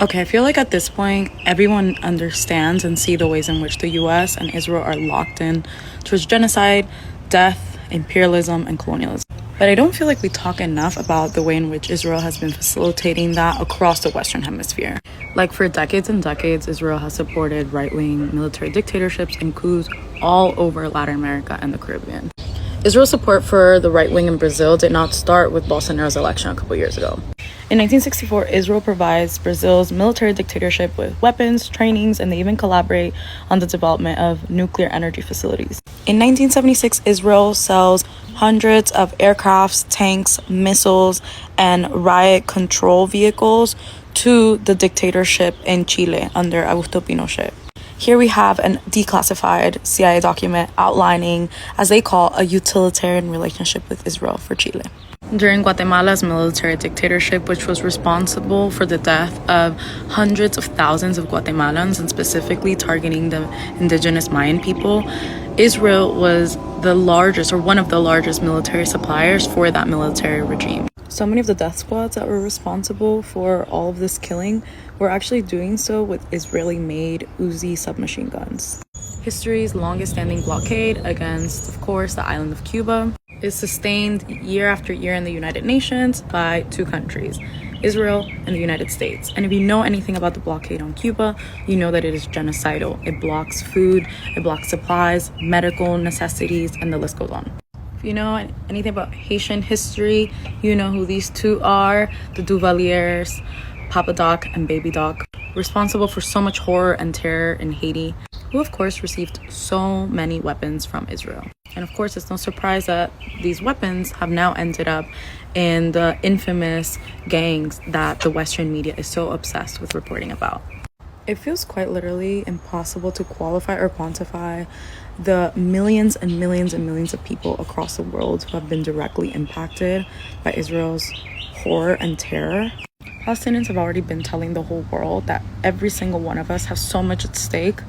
Okay, I feel like at this point, everyone understands and see the ways in which the US and Israel are locked in towards genocide, death, imperialism, and colonialism. But I don't feel like we talk enough about the way in which Israel has been facilitating that across the Western Hemisphere. Like for decades and decades, Israel has supported right-wing military dictatorships and coups all over Latin America and the Caribbean. Israel's support for the right wing in Brazil did not start with Bolsonaro's election a couple years ago. In 1964, Israel provides Brazil's military dictatorship with weapons, trainings, and they even collaborate on the development of nuclear energy facilities. In 1976, Israel sells hundreds of aircrafts, tanks, missiles, and riot control vehicles to the dictatorship in Chile under Augusto Pinochet. Here we have a declassified CIA document outlining, as they call, a utilitarian relationship with Israel for Chile. During Guatemala's military dictatorship, which was responsible for the death of hundreds of thousands of Guatemalans and specifically targeting the indigenous Mayan people, Israel was the largest or one of the largest military suppliers for that military regime. So many of the death squads that were responsible for all of this killing were actually doing so with Israeli-made Uzi submachine guns. History's longest-standing blockade against, of course, the island of Cuba is sustained year after year in the United Nations by two countries, Israel and the United States. And if you know anything about the blockade on Cuba, you know that it is genocidal. It blocks food, it blocks supplies, medical necessities, and the list goes on. If you know anything about Haitian history, you know who these two are, the Duvaliers, Papa Doc and Baby Doc, responsible for so much horror and terror in Haiti, who of course received so many weapons from Israel. And of course, it's no surprise that these weapons have now ended up in the infamous gangs that the Western media is so obsessed with reporting about. It feels quite literally impossible to qualify or quantify the millions and millions and millions of people across the world who have been directly impacted by Israel's horror and terror. Palestinians have already been telling the whole world that every single one of us has so much at stake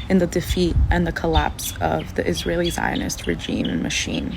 in the defeat and the collapse of the Israeli Zionist regime and machine.